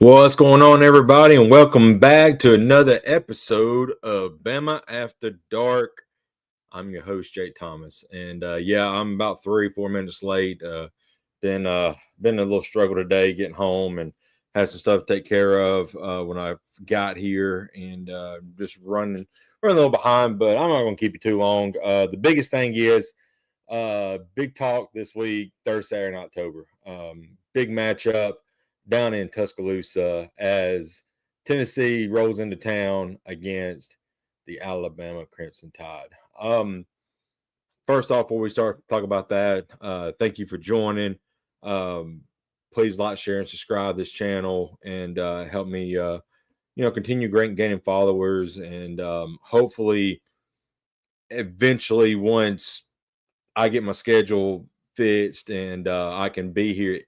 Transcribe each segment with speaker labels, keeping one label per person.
Speaker 1: What's going on, everybody, and welcome back to another episode of Bama After Dark. I'm your host, Jake Thomas, and I'm about 3-4 minutes late. Been a little struggle today getting home and had some stuff to take care of when I got here, and just running a little behind. But I'm not going to keep you too long. The biggest thing is big talk this week, Thursday, Saturday, in October. Big matchup down in Tuscaloosa as Tennessee rolls into town against the Alabama Crimson Tide. First off, before we start talk about that, thank you for joining. Please like, share, and subscribe this channel and help me, continue gaining followers and hopefully, eventually, once I get my schedule fixed and I can be here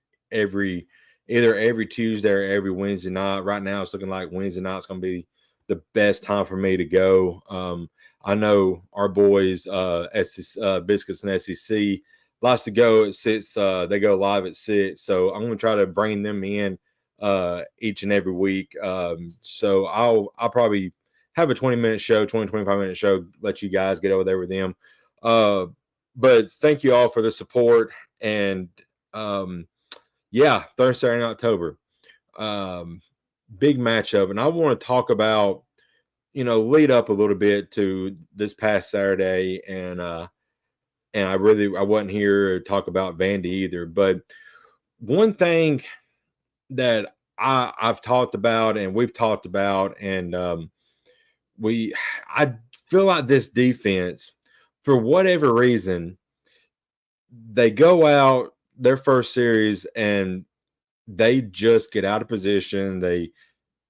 Speaker 1: either every Tuesday or every Wednesday night. Right now, it's looking like Wednesday night's going to be the best time for me to go. I know our boys, Biscuits and SEC, likes to go at 6. They go live at 6, so I'm going to try to bring them in each and every week. So I'll probably have a 20-minute show, 25-minute show, let you guys get over there with them. But thank you all for the support. And Thursday in October, big matchup. And I want to talk about, lead up a little bit to this past Saturday. And I wasn't here to talk about Vandy either. But one thing that I've talked about and we've talked about, and I feel like this defense, for whatever reason, they go out their first series and they just get out of position. They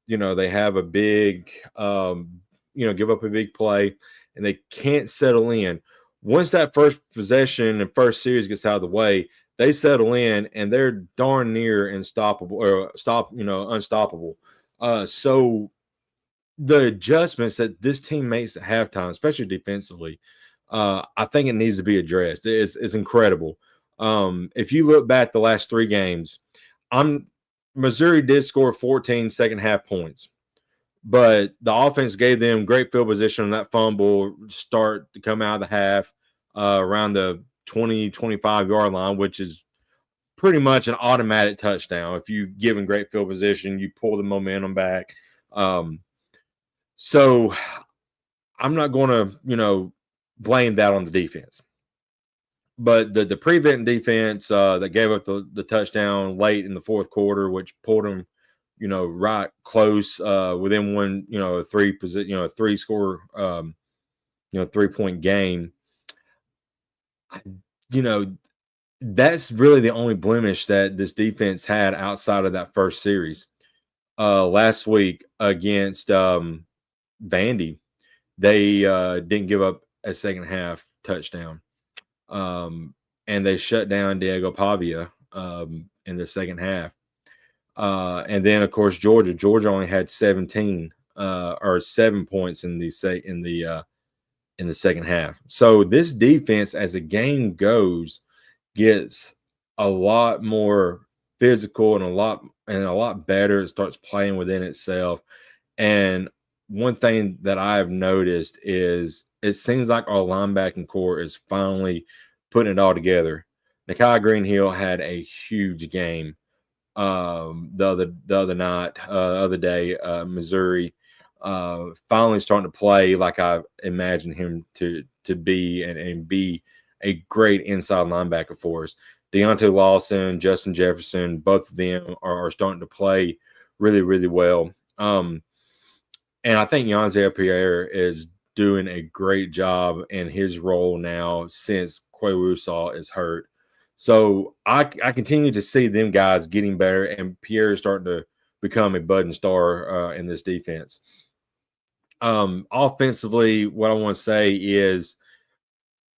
Speaker 1: have a big, give up a big play and they can't settle in. Once that first possession and first series gets out of the way, they settle in and they're darn near unstoppable. So the adjustments that this team makes at halftime, especially defensively, I think it needs to be addressed. It's incredible. If you look back the last 3 games, Missouri did score 14 second half points, but the offense gave them great field position on that fumble start to come out of the half around the 20-25 yard line, which is pretty much an automatic touchdown. If you give them great field position, you pull the momentum back. So I'm not going to, blame that on the defense. But the prevent defense that gave up the touchdown late in the fourth quarter, which pulled them, right close within one, 3-score, 3-point game. That's really the only blemish that this defense had outside of that first series. Last week against Vandy, they didn't give up a second half touchdown. And they shut down Diego Pavia in the second half. And then, of course, Georgia only had 17 or 7 points in the second half. So this defense, as the game goes, gets a lot more physical and a lot better. It starts playing within itself. And one thing that I've noticed is it seems like our linebacking core is finally putting it all together. Nakai Greenhill had a huge game the other day, Missouri. Finally starting to play like I imagined him to be and be a great inside linebacker for us. Deontay Lawson, Justin Jefferson, both of them are starting to play really, really well. And I think Yanzea Pierre is doing a great job in his role now since Quay Rusau is hurt. So I continue to see them guys getting better, and Pierre is starting to become a budding star in this defense. Offensively, what I want to say is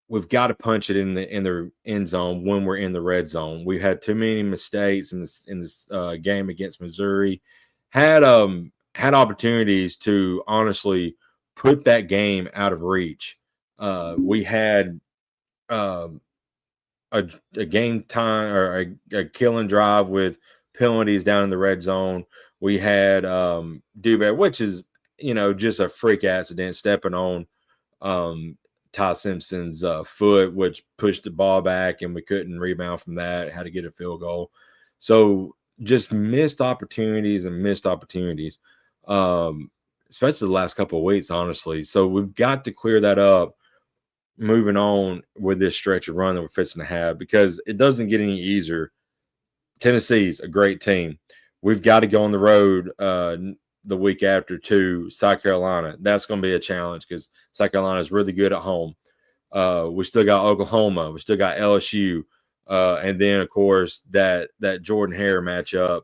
Speaker 1: we've got to punch it in the end zone when we're in the red zone. We've had too many mistakes in this game against Missouri. Had opportunities to honestly put that game out of reach. We had a game time or a killing drive with penalties down in the red zone. We had Dewberry, which is, just a freak accident, stepping on Ty Simpson's foot, which pushed the ball back, and we couldn't rebound from that. Had to get a field goal. So just missed opportunities and missed opportunities, especially the last couple of weeks, honestly. So we've got to clear that up moving on with this stretch of run that we're fixing to have, because it doesn't get any easier. Tennessee's a great team. We've got to go on the road the week after to South Carolina. That's going to be a challenge because South Carolina is really good at home. We still got Oklahoma. We still got LSU. And then, of course, that Jordan-Hare matchup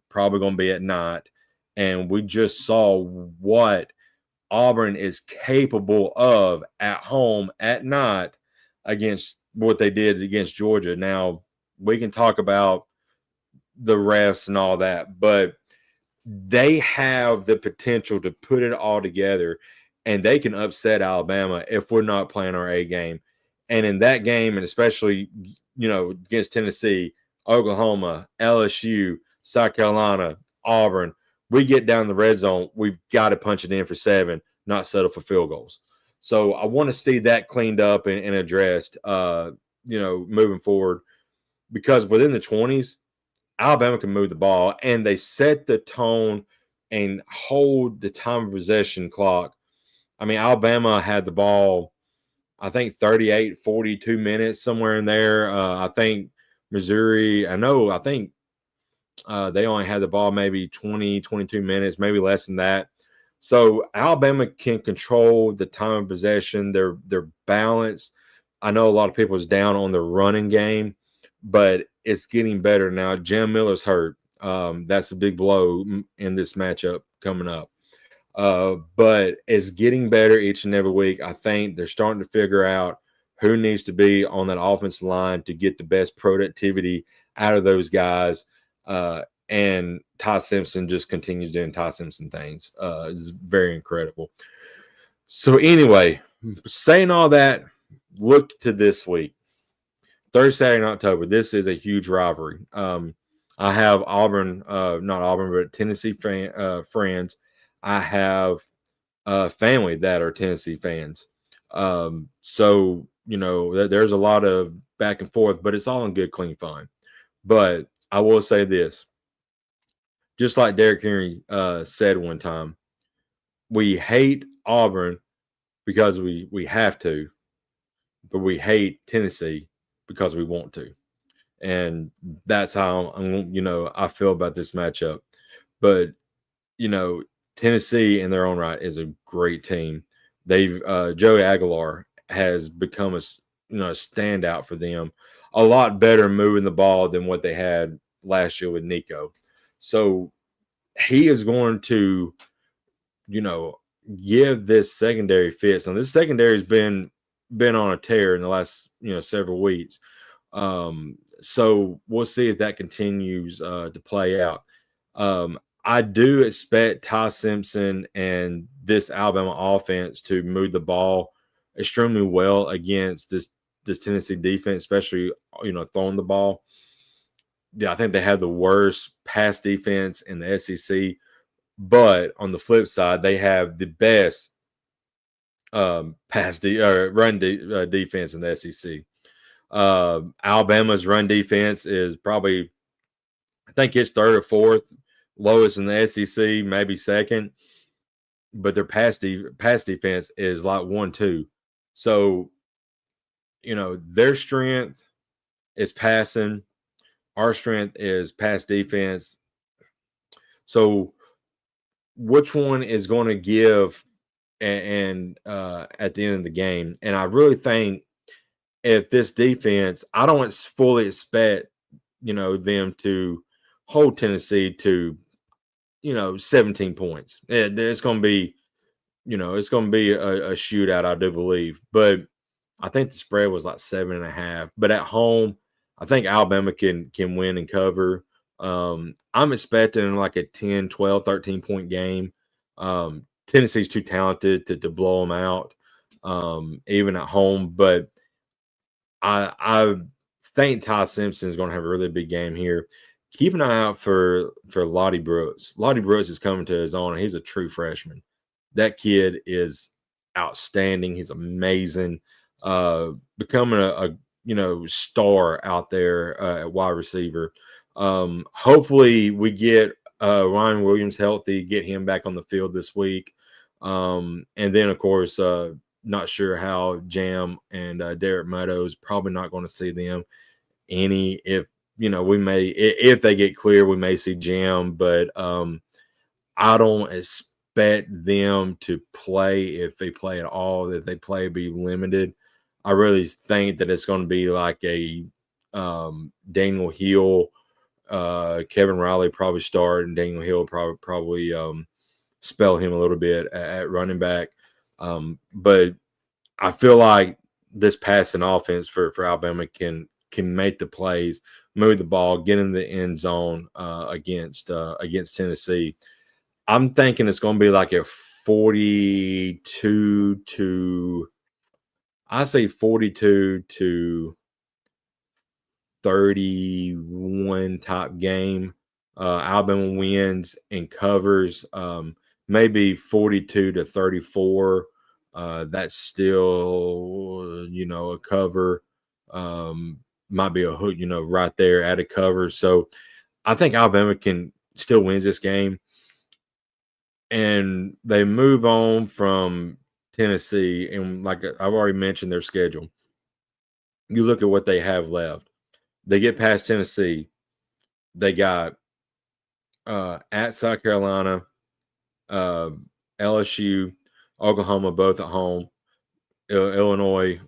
Speaker 1: probably going to be at night. And we just saw what Auburn is capable of at home at night against what they did against Georgia. Now, we can talk about the refs and all that, but they have the potential to put it all together, and they can upset Alabama if we're not playing our A game. And in that game, and especially, against Tennessee, Oklahoma, LSU, South Carolina, Auburn, we get down the red zone, we've got to punch it in for 7, not settle for field goals. So I want to see that cleaned up and addressed, moving forward, because within the 20s, Alabama can move the ball, and they set the tone and hold the time of possession clock. I mean, Alabama had the ball, I think 38, 42 minutes, somewhere in there. I think Missouri, I think they only had the ball maybe 20, 22 minutes, maybe less than that. So Alabama can control the time of possession. They're balanced. I know a lot of people is down on the running game, but it's getting better now. Jam Miller's hurt. That's a big blow in this matchup coming up. But it's getting better each and every week. I think they're starting to figure out who needs to be on that offensive line to get the best productivity out of those guys. And Ty Simpson just continues doing Ty Simpson things. It's very incredible. So anyway, saying all that, look to this week. Thursday, Saturday in October. This is a huge rivalry. I have Auburn, not Auburn, but Tennessee friends. I have family that are Tennessee fans. So, there's a lot of back and forth, but it's all in good, clean fun. But I will say this. Just like Derrick Henry said one time, we hate Auburn because we have to, but we hate Tennessee because we want to. And that's how I feel about this matchup. But, Tennessee in their own right is a great team. They've Joey Aguilar has become a standout for them. A lot better moving the ball than what they had last year with Nico. So he is going to, give this secondary fits. Now this secondary has been on a tear in the last several weeks. So we'll see if that continues to play out. I do expect Ty Simpson and this Alabama offense to move the ball extremely well against this Tennessee defense, especially throwing the ball. Yeah, I think they have the worst pass defense in the SEC, but on the flip side, they have the best run defense in the SEC. Alabama's run defense is probably, I think it's third or fourth lowest in the SEC, maybe second, but their pass defense is like 1-2. So, their strength is passing. Our strength is pass defense. So, which one is going to give and at the end of the game? And I really think if this defense, I don't fully expect, them to hold Tennessee to, 17 points. It's going to be, it's going to be a shootout, I do believe. But I think the spread was like 7.5. But at home, I think Alabama can win and cover. I'm expecting like a 10, 12, 13-point game. Tennessee's too talented to blow them out, even at home. But I think Ty Simpson is going to have a really big game here. keep an eye out for Lottie Brooks. Lottie Brooks is coming to his own. He's a true freshman. That kid is outstanding. He's amazing. Becoming a star out there at wide receiver. Hopefully we get Ryan Williams healthy, get him back on the field this week. And then of course, not sure how Jam and Derek Meadows, probably not going to see them any. We may, if they get clear, we may see Jam, but I don't expect them to play. If they play at all, if they play, be limited. I really think that it's going to be like a Daniel Hill, Kevin Riley probably start, and Daniel Hill probably spell him a little bit at running back. But I feel like this passing offense for Alabama can make the plays, move the ball, get in the end zone against Tennessee. I'm thinking it's going to be like a 42 to 31 type game. Alabama wins and covers, maybe 42 to 34. That's still, a cover. Might be a hook, right there at a cover. So I think Alabama can still wins this game. And they move on from Tennessee. And like I've already mentioned their schedule. You look at what they have left. They get past Tennessee. They got at South Carolina, LSU, Oklahoma, both at home, Illinois,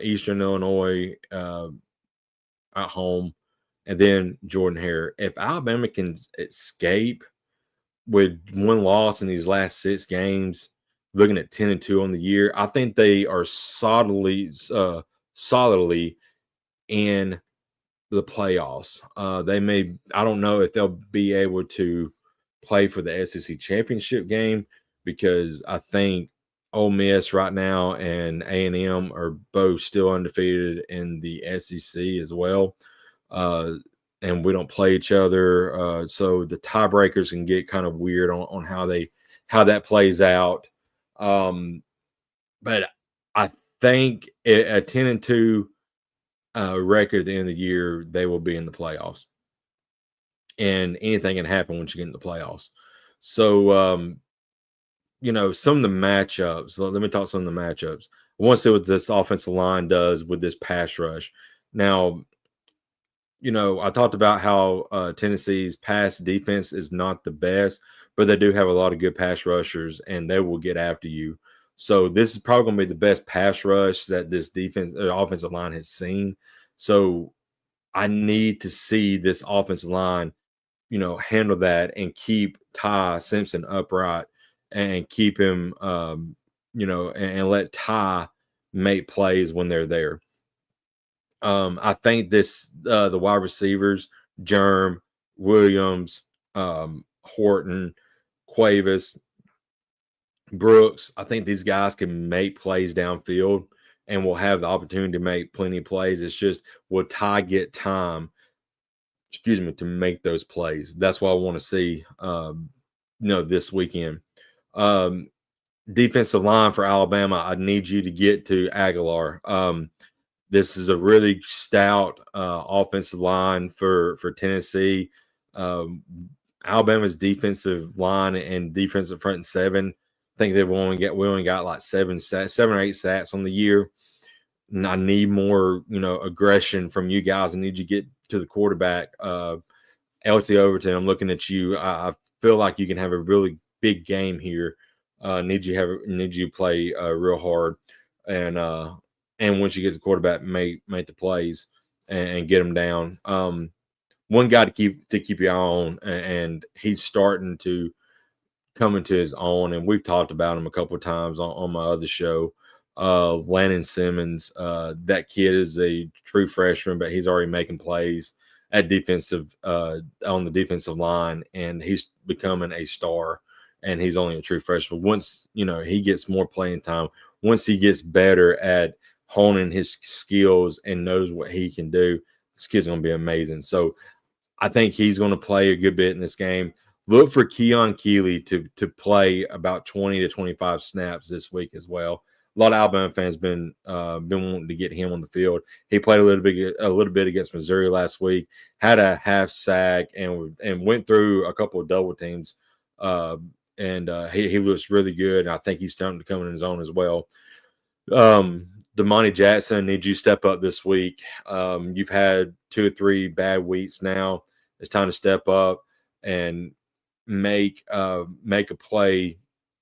Speaker 1: Eastern Illinois at home, and then Jordan Hare. If Alabama can escape with one loss in these last 6 games, looking at 10-2 on the year, I think they are solidly in the playoffs. I don't know if they'll be able to play for the SEC championship game, because I think Ole Miss right now and A&M are both still undefeated in the SEC as well. And we don't play each other. So the tiebreakers can get kind of weird on how that plays out. But I think a 10-2 record at the end of the year, they will be in the playoffs. And anything can happen once you get in the playoffs. So, some of the matchups, let me talk some of the matchups. I want to see what this offensive line does with this pass rush. Now, I talked about how Tennessee's pass defense is not the best, but they do have a lot of good pass rushers, and they will get after you. So this is probably going to be the best pass rush that this offensive line has seen. So I need to see this offensive line, handle that and keep Ty Simpson upright and keep him, and let Ty make plays when they're there. I think the wide receivers, Germ, Williams, Horton, Cuevas, Brooks, I think these guys can make plays downfield and will have the opportunity to make plenty of plays. It's just, will Ty get time, to make those plays? That's what I want to see, this weekend. Defensive line for Alabama, I need you to get to Aguilar. This is a really stout offensive line for Tennessee. Alabama's defensive line and defensive front seven, I think we only got like 7 or 8 stats on the year. And I need more, aggression from you guys. I need you to get to the quarterback. LT Overton, I'm looking at you. I feel like you can have a really big game here. Need you play real hard, and once you get the quarterback, make the plays and get them down. One guy to keep your eye on, and he's starting to come into his own, and we've talked about him a couple of times on my other show. Landon Simmons, that kid is a true freshman, but he's already making plays at on the defensive line, and he's becoming a star. And he's only a true freshman. Once he gets more playing time, once he gets better at honing his skills and knows what he can do, this kid's gonna be amazing. So I think he's going to play a good bit in this game. Look for Keon Keeley to play about 20 to 25 snaps this week as well. A lot of Alabama fans been wanting to get him on the field. He played a little bit against Missouri last week. Had a half sack and went through a couple of double teams. He looks really good. And I think he's starting to come in his own as well. Damani Jackson needs you to step up this week. You've had 2 or 3 bad weeks now. It's time to step up and make a play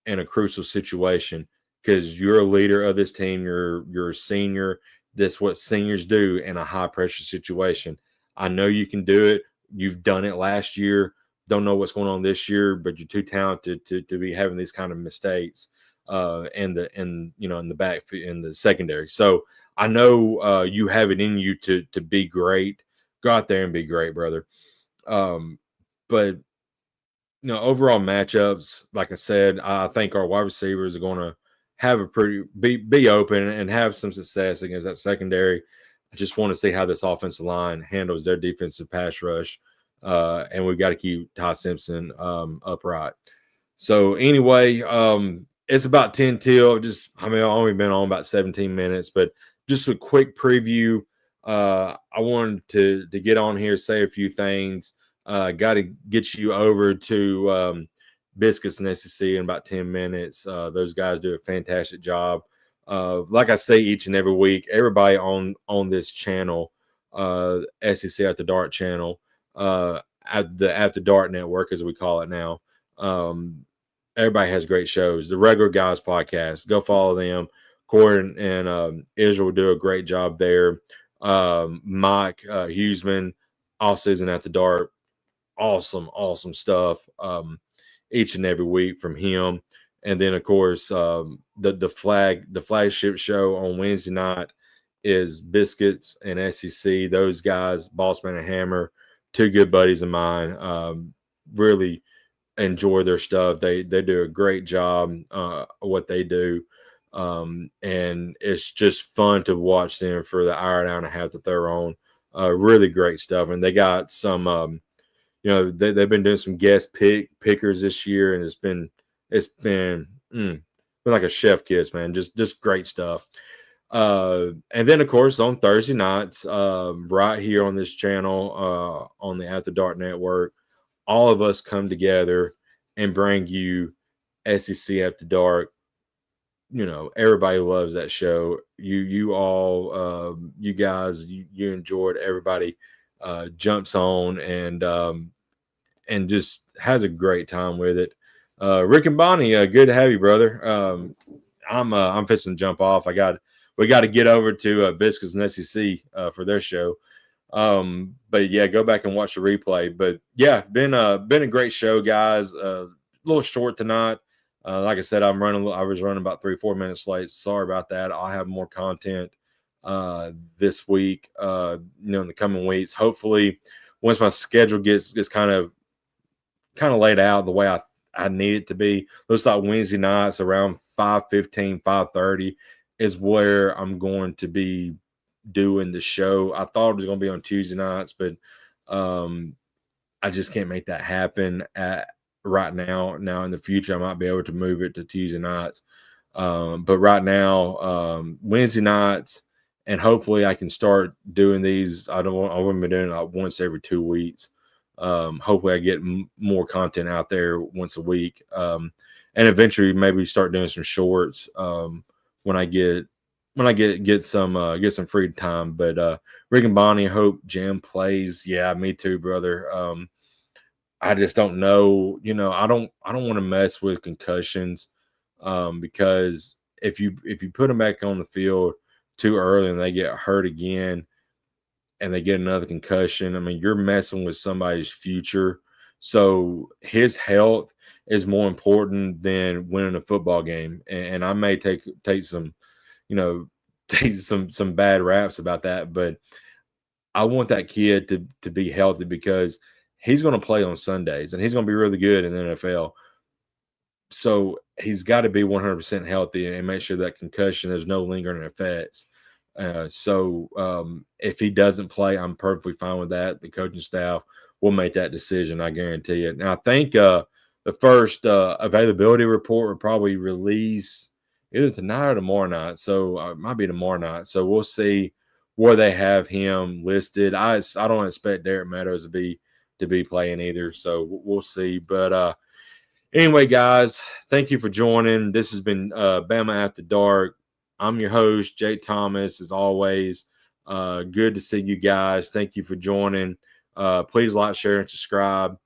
Speaker 1: in a crucial situation because you're a leader of this team. You're a senior. That's what seniors do in a high pressure situation. I know you can do it. You've done it last year. Don't know what's going on this year, but you're too talented to be having these kind of mistakes in the secondary. So I know you have it in you to be great. Go out there and be great, brother. But overall matchups, like I said, I think our wide receivers are going to have a be open and have some success against that secondary. I just want to see how this offensive line handles their defensive pass rush. And we've got to keep Ty Simpson upright. So anyway, it's about 10 till. I've only been on about 17 minutes, but just a quick preview. I wanted to get on here, say a few things. Got to get you over to Biscuits and SEC in about 10 minutes. Those guys do a fantastic job. Like I say each and every week, everybody on this channel, SEC After Dark channel, at the After Dark Network, as we call it now, everybody has great shows. The Regular Guys podcast, go follow them. Corey and Israel do a great job there. Mike Huseman, Off Season After Dark, awesome stuff each and every week from him. And then of course the flagship show on Wednesday night is Biscuits and SEC. Those guys, Bossman and Hammer, 2 good buddies of mine, really enjoy their stuff. They do a great job what they do. And it's just fun to watch them for the hour and a half that they're on. Really great stuff. And they got some they've been doing some guest pickers this year, and it's been like a chef kiss, man. Just great stuff. And then of course on Thursday nights, right here on this channel, on the After Dark Network, all of us come together and bring you SEC After Dark. Everybody loves that show. You all, you guys, you enjoyed. Everybody jumps on and just has a great time with it. Rick and Bonnie, good to have you, brother. I'm fixing to jump off. We got to get over to Biscuits and SEC for their show. But yeah, go back and watch the replay. But yeah, been a great show, guys. A little short tonight. Like I said, I was running about 3-4 minutes late. Sorry about that. I'll have more content this week, in the coming weeks. Hopefully, once my schedule gets kind of laid out the way I need it to be. Looks like Wednesday nights around 5:15, 5:30 is where I'm going to be doing the show. I thought it was going to be on Tuesday nights, but I just can't make that happen right now. Now in the future, I might be able to move it to Tuesday nights. But right now, Wednesday nights, and hopefully I can start doing these. I wouldn't be doing it like once every 2 weeks. Hopefully I get more content out there once a week. And eventually maybe start doing some shorts when I get some free time. But Rick and Bonnie, hope Jim plays. Yeah, me too, brother. I just don't know. I don't want to mess with concussions because if you put them back on the field too early and they get hurt again and they get another concussion, I mean, you're messing with somebody's future. So his health is more important than winning a football game. And I may take some, take some bad raps about that, but I want that kid to be healthy because he's going to play on Sundays and he's going to be really good in the NFL. So he's got to be 100% healthy and make sure that concussion, there's no lingering effects. So if he doesn't play, I'm perfectly fine with that. The coaching staff we'll make that decision. I guarantee it. Now I think the first availability report will probably release either tonight or tomorrow night. So it might be tomorrow night. So we'll see where they have him listed. I don't expect Derek Meadows to be playing either. So we'll see. But anyway, guys, thank you for joining. This has been Bama After Dark. I'm your host, Jake Thomas, as always. Good to see you guys. Thank you for joining. Please like, share, and subscribe.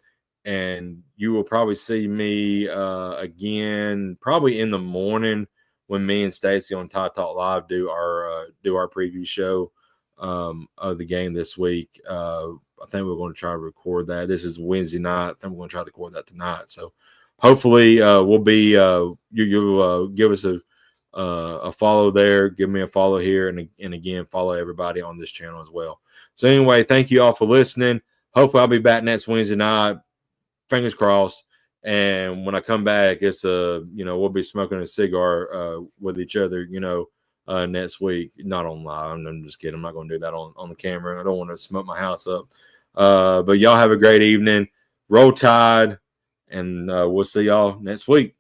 Speaker 1: And you will probably see me again, probably in the morning when me and Stacy on Tie Talk Live do our preview show of the game this week. I think we're going to try to record that. This is Wednesday night. I think we're going to try to record that tonight. So hopefully we'll be you'll give us a follow there. Give me a follow here, and again, follow everybody on this channel as well. So anyway, thank you all for listening. Hopefully I'll be back next Wednesday night. Fingers crossed. And when I come back, it's we'll be smoking a cigar with each other, next week. Not on live. I'm just kidding. I'm not going to do that on the camera. I don't want to smoke my house up. But y'all have a great evening. Roll Tide, and we'll see y'all next week.